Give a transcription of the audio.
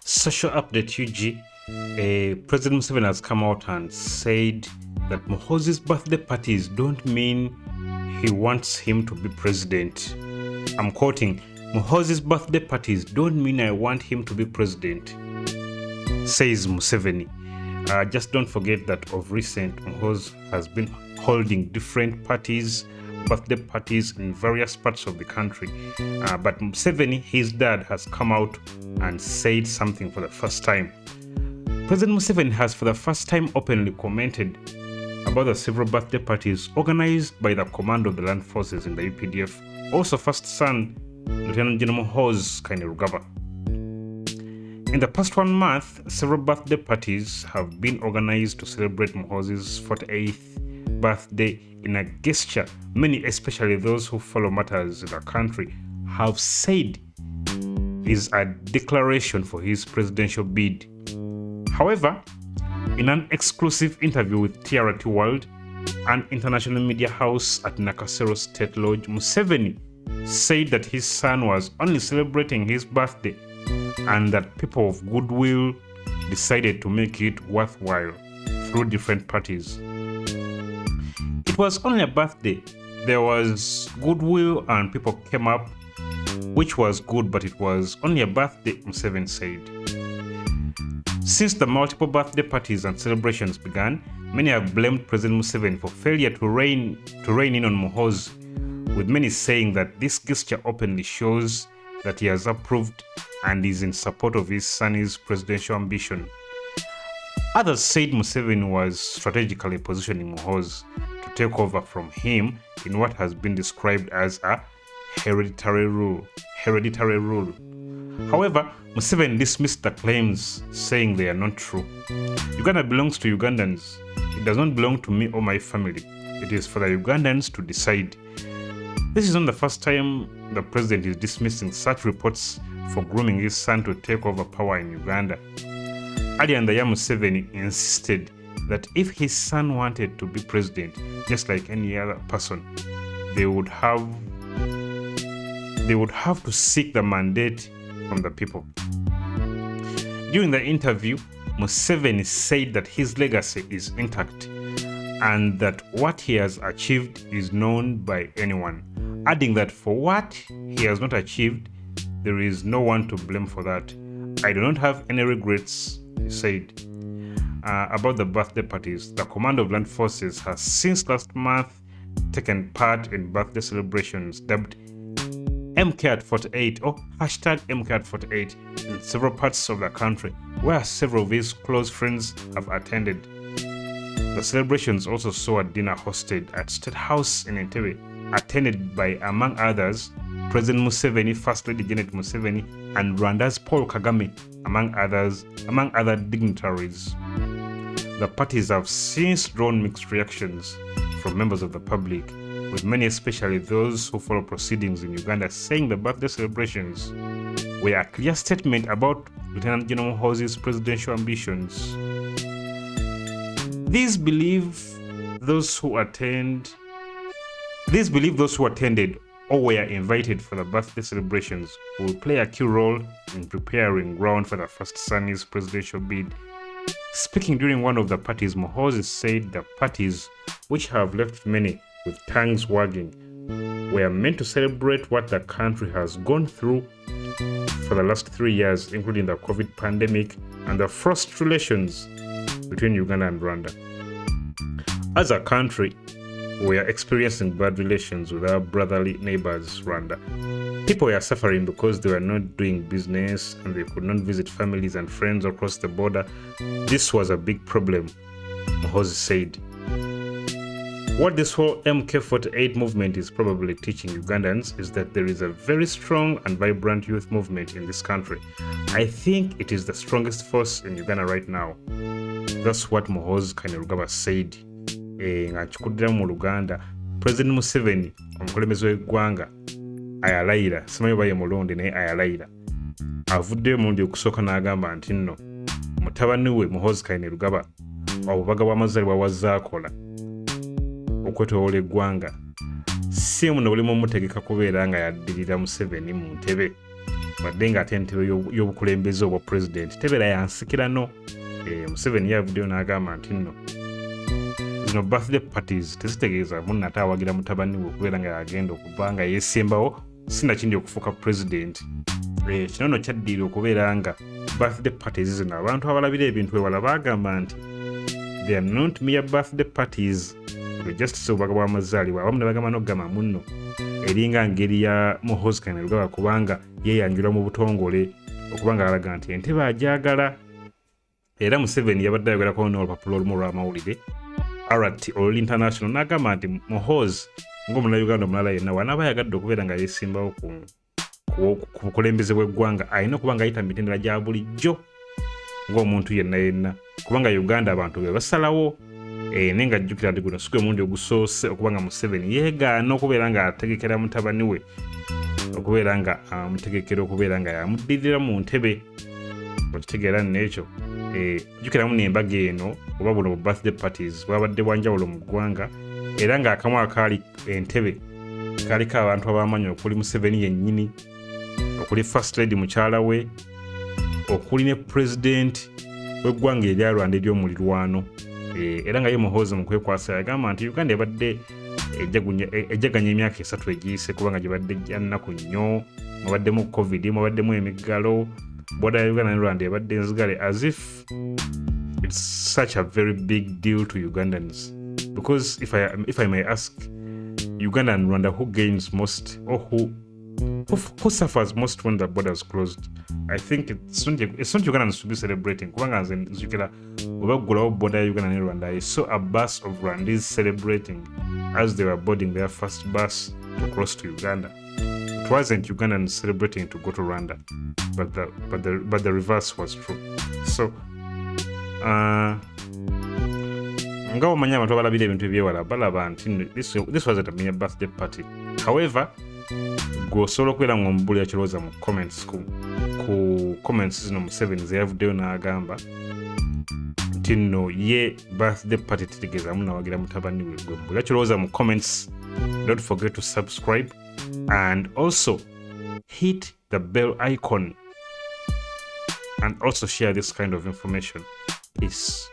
Social update UG. President Museveni has come out and said that Muhoozi's birthday parties don't mean he wants him to be president. I'm quoting, Muhoozi's birthday parties don't mean I want him to be president, says Museveni. Just don't forget that of recent, Muhoozi has been holding different birthday parties in various parts of the country. But Museveni, his dad, has come out and said something for the first time. President Museveni has for the first time openly commented about the several birthday parties organized by the Command of the Land Forces in the UPDF, also first son, Lieutenant General Muhoozi Kainerugaba. In the past 1 month, several birthday parties have been organized to celebrate Muhoozi's 48th birthday in a gesture many, especially those who follow matters in the country, have said is a declaration for his presidential bid. However, in an exclusive interview with TRT World, an international media house at Nakasero State Lodge, Museveni said that his son was only celebrating his birthday and that people of goodwill decided to make it worthwhile through different parties. It was only a birthday. There was goodwill and people came up, which was good, but it was only a birthday, Museveni said. Since the multiple birthday parties and celebrations began, many have blamed President Museveni for failure to rein in on Muhoozi, with many saying that this gesture openly shows that he has approved and is in support of his son's presidential ambition. Others said Museveni was strategically positioning Muhoozi to take over from him in what has been described as a hereditary rule. However, Museveni dismissed the claims, saying they are not true. Uganda belongs to Ugandans. It does not belong to me or my family. It is for the Ugandans to decide. This is not the first time the president is dismissing such reports for grooming his son to take over power in Uganda. Earlier in the year, Museveni insisted that if his son wanted to be president, just like any other person, they would have to seek the mandate from the people. During the interview, Museveni said that his legacy is intact and that what he has achieved is known by anyone, adding that for what he has not achieved, there is no one to blame for that. I do not have any regrets, he said. About the birthday parties, the Command of Land Forces has since last month taken part in birthday celebrations dubbed MK48 or hashtag MK48 in several parts of the country, where several of his close friends have attended. The celebrations also saw a dinner hosted at State House in Entebbe, attended by, among others, President Museveni, First Lady Janet Museveni, and Rwanda's Paul Kagame, among other dignitaries. The parties have since drawn mixed reactions from members of the public, with many, especially those who follow proceedings in Uganda, saying the birthday celebrations were a clear statement about Lieutenant General Muhoozi's presidential ambitions. These believe those who attended or were invited for the birthday celebrations will play a key role in preparing ground for the first son's presidential bid. Speaking during one of the parties, Muhoozi said the parties, which have left many with tongues wagging, were meant to celebrate what the country has gone through for the last 3 years, including the COVID pandemic and the fraught relations between Uganda and Rwanda. As a country, we are experiencing bad relations with our brotherly neighbors, Rwanda. People were suffering because they were not doing business and they could not visit families and friends across the border. This was a big problem, Muhoozi said. What this whole MK48 movement is probably teaching Ugandans is that there is a very strong and vibrant youth movement in this country. I think it is the strongest force in Uganda right now. That's what Muhoozi Kainerugaba said. Ng'akikuddira mu Luganda, President Museveni, omukulembeze w'eggwanga, ayalayira, simanyi oba ye mulonde naye ayalayira, avuddeyo omulundi okusooka n'agamba nti nno mutabani we Muhoozi Kainerugaba obubaga bw'amazaalibwa bw'azzaakola okwetoola eggwanga si muno bulimu mutegeka kubeera nga yaddirira Museveni mu ntebe. wadde nga ate entebe y'obukulembeze obwa president tebera yansikirano. Museveni yavuddeyo n'agamba nti nno zino birthday parties tezitegeeza munno ate awagira mutabani we okubeera nga yagenda okuba nga yeesembawo sinakindi okufuuka president. Kino nno kyaddiira okubeera nga birthday parties zino abantu abalabira ebintu ewala bagamba nti they are not mere birthday parties, just obubaga bw'amazaalibwa abamu ne bagamba n'okugamba munno eringa ngeri ya Muhoozi Kainerugaba kubanga yeeyanjula mu butongole okubanga alaga nti entebe agyagala. Era Museveni yabadde ayogerako n'olupapula olumu lw'amawulire RT All International n'agamba nti Muhoozi ng'omunnayuganda omulala yenna wanaaba yagadde okubeera nga yeesimbawo ku bukulembeze bw'eggwanga alina okuba nga ayita mu mitendera gya bulijjo ng'omuntu yenna kubanga Uganda abantu be basalawo. Naye nga jjukira nti guno si gwe mulundi ogusoose okubanga Museveni yeegaana okubeera nga ategekera mutabani we okubeera nga amutegekera okubeera nga yamuddirira mu ntebe. Okitegeera n'ekyo jjukiramu n'embaga eno oba buno bu birthday parties bwabadde bwanjawulo mu ggwanga era ng'akamu akaali entebe kaaliko abantu ab'amaanyi okuli Museveni yennyini, okuli First Lady mukyala we, okuli ne President w'eggwanga eryalwanda ery'omulirwano. Era nga ye Muhoozi mu kwekwasa yagamba nti Uganda ebadde ejjaganya emyaka 3 egiyise kubanga gibadde gya nnaku nnyo, mubaddemu COVID, mubaddemu emiggalo, booda ya Uganda ne Rwanda ebadde enzigale, as if it's such a very big deal to Ugandans. Because if I may ask, Uganda and Rwanda, who gains most or who suffers most when the borders closed? I think it's not Ugandans to be celebrating. Kubanga nzijukira obaggulawo border ya Uganda ne Rwanda, I saw a bus of Rwandese celebrating as they were boarding their first bus to cross to Uganda. It wasn't Ugandans celebrating to go to Rwanda, but the reverse was true. So nga omanyi abantu abalabira ebintu ebyewala balaba nti this wasn't a mere birthday party. However, gwe osobola okubeera ng'omubulira kirowooza mu comments ku comments zino Museveni ze yavuddeyo n'agamba nti nno ye birthday party tetegeezaamu nawagira mutabani we. Gwe mbulira kirowooza mu comments. Don't forget to subscribe and also hit the bell icon and also share this kind of information. Peace.